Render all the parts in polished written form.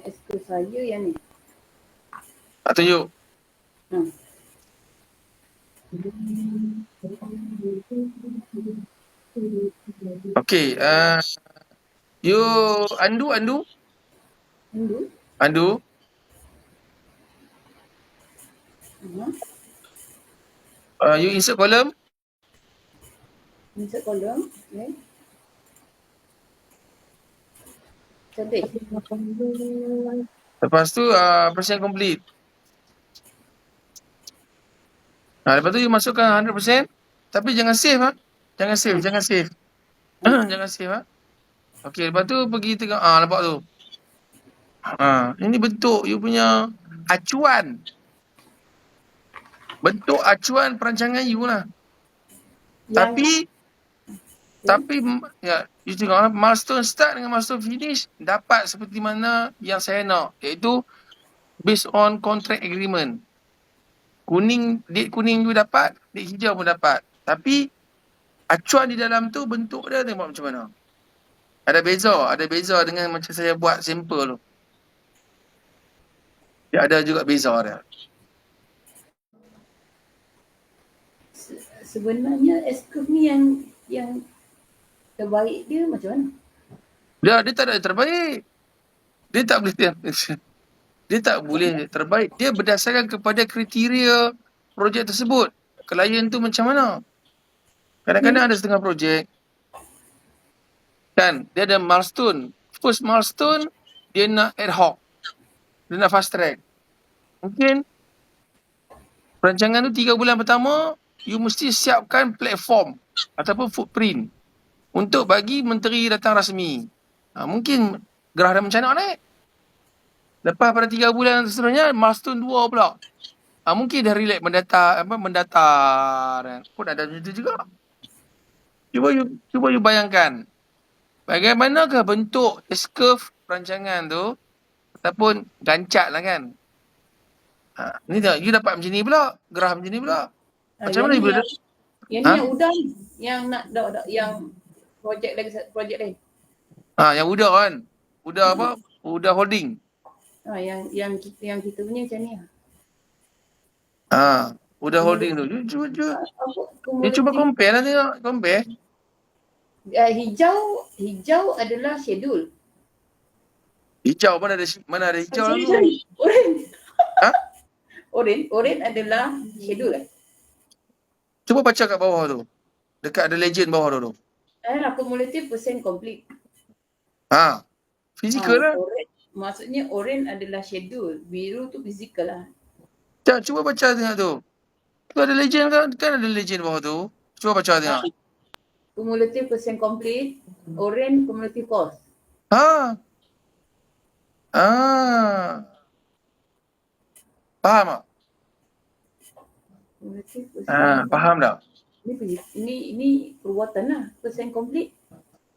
Esko saya yang ni. Tunjuk. Okay. You undo. You insert column. Insert column. Okay. Cantik. Lepas tu percent complete. Lepas tu you masukkan 100%. Tapi jangan save. Jangan save. Jangan save. Okay, lepas tu pergi tengok. Nampak tu. Ini bentuk you punya acuan. Bentuk acuan perancangan you lah. Tapi ya, you tengok milestone start dengan milestone finish dapat seperti mana yang saya nak, iaitu based on contract agreement. Date kuning you dapat, date hijau pun dapat. Tapi acuan di dalam tu bentuk dia tengok macam mana. Ada beza dengan macam saya buat sampel tu. Dia ada juga beza dia. Sebenarnya S-curve ni yang terbaik dia macam mana? Dia tak ada terbaik. Dia tak boleh terbaik. Dia berdasarkan kepada kriteria projek tersebut. Klien tu macam mana? Kadang-kadang ada setengah projek kan, dia ada milestone. First milestone dia nak ad hoc. Dia nak fast track. Mungkin perancangan tu 3 bulan pertama you mesti siapkan platform ataupun footprint untuk bagi menteri datang rasmi. Mungkin gerah dan mencanak naik. Lepas pada 3 bulan seterusnya milestone 2 pula. Mungkin dah relax mendatar pun ada macam tu juga. Cuba you bayangkan bagaimanakah bentuk S-curve perancangan tu ataupun gancak lah kan. Ni tak, you dapat macam ni pula, gerah macam ni pula. Macam mana you boleh? Yang ni yang udang, yang nak yang projek lain. Yang Uda kan. Uda apa? Uda Holding. Yang kita punya macam ni. Uda Holding tu. You cuba compare lah tengok. Compare. Hijau adalah schedule. Hijau mana ada hijau lagi? Orange adalah schedule. Cuba baca kat bawah tu. Dekat ada legend bawah tu. Cumulative percent complete. Fizikal lah. Maksudnya orange adalah schedule, biru tu fizikal lah. Cuba baca tengok tu. Tu ada legend kan ada legend bawah tu. Cuba baca tengok. Cumulative percent complete, orange cumulative cost. Faham tak? Faham tak? Ini perbuatan lah, percent complete.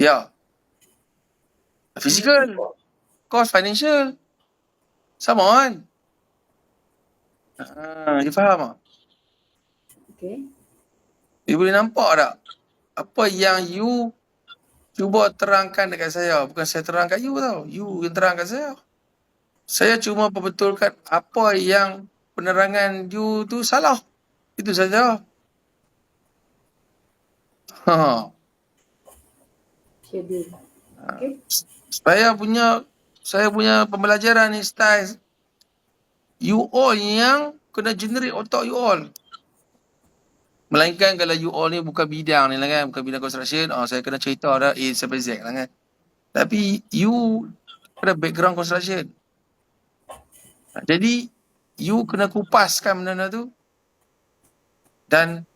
Ya. Physical. Cost financial. Sama kan? You faham tak? Okay. You boleh nampak tak? Apa yang you cuba terangkan dekat saya. Bukan saya terang kat you tau. You yang terang kat saya. Saya cuma perbetulkan apa yang penerangan you tu salah. Itu saja. Schedule. Okay. Saya punya pembelajaran ni style you all yang kena generate otak you all. Melainkan kalau you all ni bukan bidang ni lah kan, bukan bidang construction, saya kena cerita dah A sampai Z lah kan. Tapi you ada background construction. Jadi you kena kupaskan benda-benda tu dan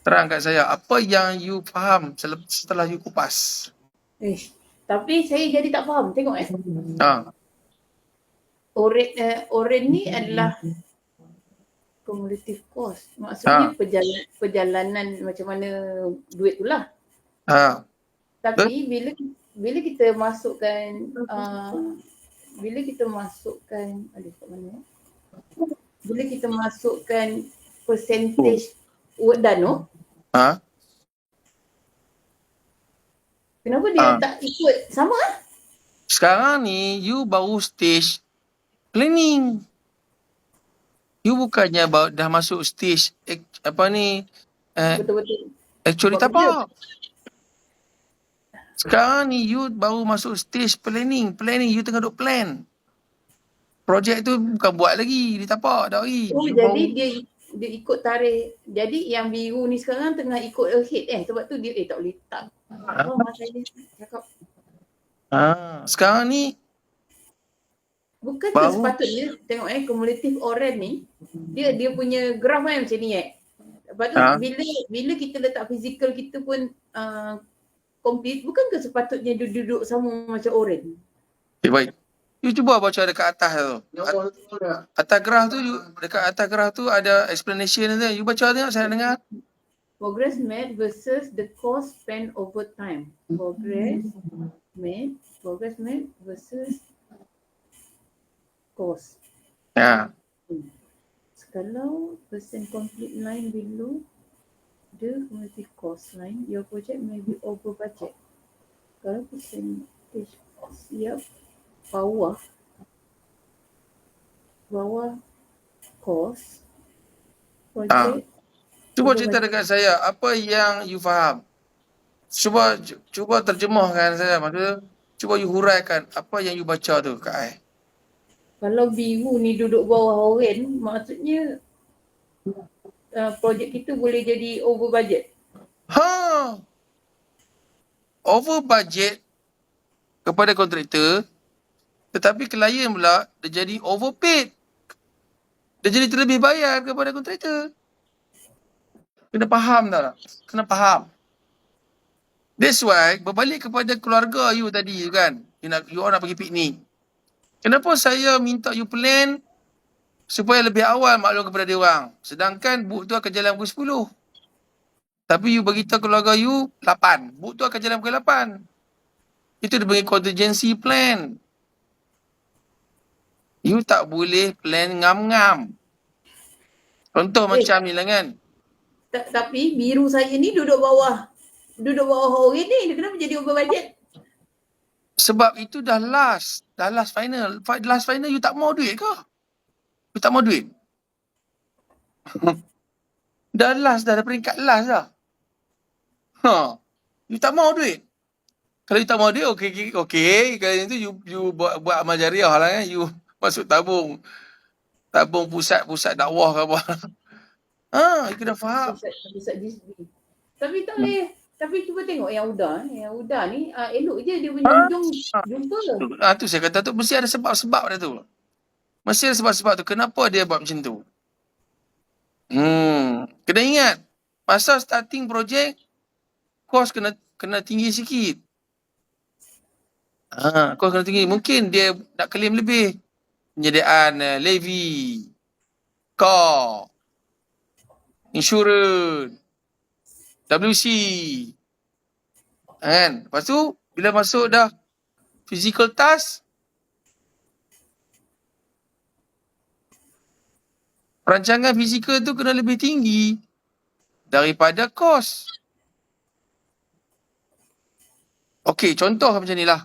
terang kat saya apa yang you faham setelah you kupas. Tapi saya jadi tak faham, tengok Orange ni adalah cumulative cost. Maksudnya perjalanan macam mana duit tu lah. Tapi bila kita masukkan bila kita masukkan percentage work done kenapa dia tak ikut sama? Sekarang ni, you baru stage planning. You bukannya dah masuk stage Betul-betul. actually Buat kerja. tapak. Sekarang ni you baru masuk stage planning. You tengah duk plan. Projek tu bukan buat lagi, dia tapak dah lagi. Oh, You jadi baru, dia ikut tarikh. Jadi yang biru ni sekarang tengah ikut ahead sebab tu dia tak boleh tak. Apa masa dia cakap sekarang ni bukan ke baru sepatutnya tengok cumulative orange ni dia punya graf kan macam ni Lepas tu ha? bila kita letak fizikal kita pun complete, bukan ke sepatutnya duduk sama macam orange? Okay, baik. You cuba baca dekat atas tu. Atas graf tu, dekat atas graf tu ada explanation tu. You baca tengok, saya dengar. Progress made versus the cost spent over time. Progress made versus cost. Ya. Kalau percent complete line below the cumulative cost line, your project may be over budget. Kalau percentage siap bawah cost project Cuba over cerita budget. dekat saya, apa yang you faham? Cuba terjemahkan saya. Maksudnya, cuba you huraikan apa yang you baca tu kat I. Kalau biru ni duduk bawah orange, maksudnya projek kita boleh jadi over budget. Over budget kepada kontraktor, tetapi klien pula dia jadi overpaid. Dia jadi terlebih bayar kepada kontraktor. Kena faham tak? Kena faham. That's why, berbalik kepada keluarga you tadi kan, you orang nak pergi piknik. Kenapa saya minta you plan supaya lebih awal maklum kepada dia orang. Sedangkan book tu akan jalan pukul 10. Tapi you beritahu keluarga you 8. Book tu akan jalan pukul 8. Itu dia panggil contingency plan. You tak boleh plan ngam-ngam. Contoh macam ni lah kan. Tapi biru saya ni duduk bawah orange ni, dia kenapa jadi over budget? Sebab itu dah last final. Last final you tak mau duit ke? You tak mau duit? dah peringkat last dah. You tak mau duit? Kalau you tak mau duit, okey. Kalau itu you buat amal jariah lah kan. You masuk tabung pusat dakwah ke apa. You kena faham. Pusat GSB. Tapi tak boleh. Tapi cuba tengok yang Uda ni elok je dia punya hujung jumpa ke? Tu saya kata tu mesti ada sebab-sebab dia tu. Mesti ada sebab-sebab tu. Kenapa dia buat macam tu? Kena ingat, masa starting projek, kos kena tinggi sikit. Kos kena tinggi. Mungkin dia nak claim lebih. Penyediaan levy, car, insurans, WC. Kan? Lepas tu, bila masuk dah physical task, perancangan fizikal tu kena lebih tinggi daripada kos. Okey, contoh macam ni lah.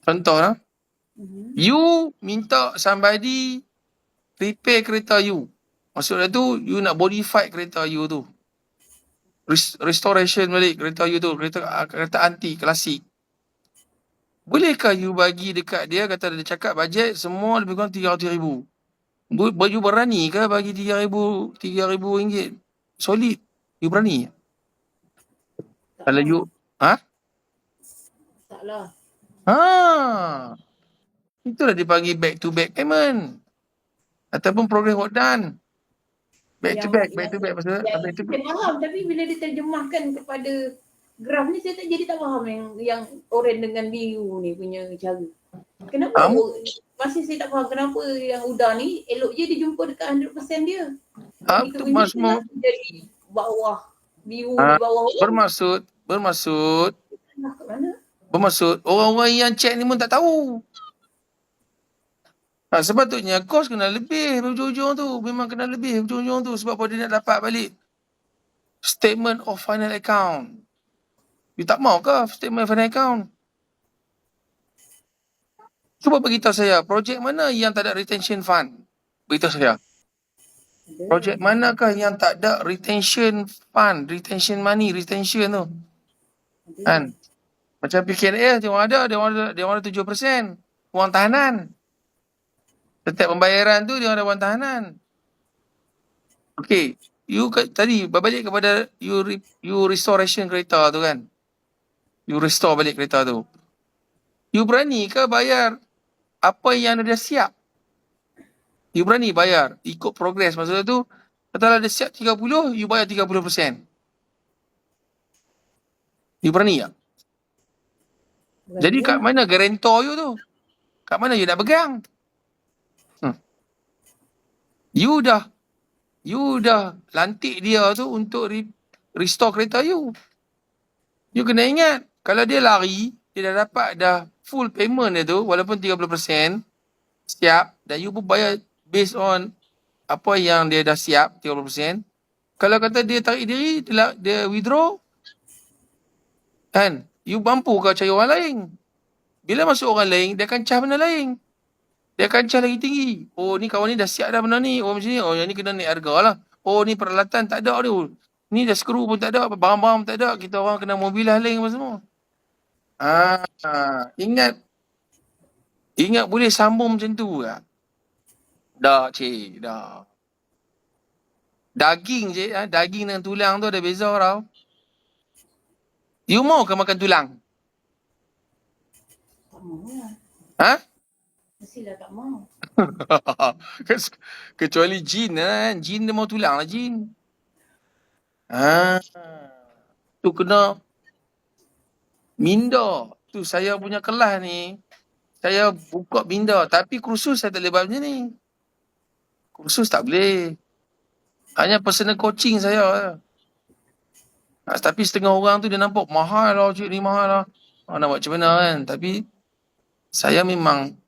Contoh lah. You minta somebody repair kereta you. Maksudnya tu, you nak modify kereta you tu. Restoration balik kereta you tu. Kereta antik, klasik. Bolehkah you bagi dekat dia, kata dia cakap bajet semua lebih kurang RM300,000. You berani ke bagi RM3,000 solid? You berani? Kalau you taklah. Itulah dipanggil back to back payment. Ataupun progress work done. Back to back maksudnya. Saya faham, tapi bila diterjemahkan kepada graf ni saya tak faham yang orange dengan biru ni punya cara. Kenapa masih saya tak faham kenapa yang Uda ni elok je dia jumpa dekat 100% dia. Itu maksud jadi bawah biru di bawah bermaksud orang-orang yang check ni pun tak tahu. Sepatutnya kos kena lebih hujung-hujung tu. Memang kena lebih hujung-hujung tu. Sebab apa dia nak dapat balik statement of final account. You tak mau ke statement final account? Cuba beritahu saya, projek mana yang tak ada retention fund? Beritahu saya. Ada. Projek manakah yang tak ada retention fund, retention money, retention tu? Ada. Kan? Macam PKNS, dia orang ada 7% wang tahanan. Setiap pembayaran tu dia orang ada wang tahanan. Okay, tadi berbalik kepada you restoration kereta tu kan? You restore balik kereta tu. You berani ke bayar apa yang dah siap? You berani bayar ikut progres masa tu. Katalah dia siap 30, you bayar 30%. You berani tak? Jadi kat mana guarantor you tu? Kat mana you nak pegang? You dah lantik dia tu untuk restore kereta you. You kena ingat, kalau dia lari, dia dah dapat full payment dia tu, walaupun 30%, siap, dan you pun bayar based on apa yang dia dah siap, 30%. Kalau kata dia tarik diri, dia withdraw, kan, you mampu kau cari orang lain. Bila masuk orang lain, dia akan cah benda lain. Dia akan cah lagi tinggi. Oh, ni kawan ni dah siap dah benda ni. Oh, macam ni. Oh, yang ni kena naik harga lah. Oh, ni peralatan tak ada tu. Ni dah skru pun tak ada. Barang-barang pun tak ada. Kita orang kena mobil lah lain apa semua. Ingat. Ingat boleh sambung macam tu tak? Dah, cik. Dah. Daging je. Daging dengan tulang tu ada beza tau. You mau ke makan tulang? Tak mau lah. Ha? Mestilah tak mau. Kecuali jin kan. Jin dia mau tulang lah jin. Tu kena minda. Tu saya punya kelas ni. Saya buka minda. Tapi kursus saya tak boleh buat macam ni. Kursus tak boleh. Hanya personal coaching saya. Tapi setengah orang tu dia nampak mahal lah cik ni mahal lah. Nak buat macam mana kan. Tapi saya memang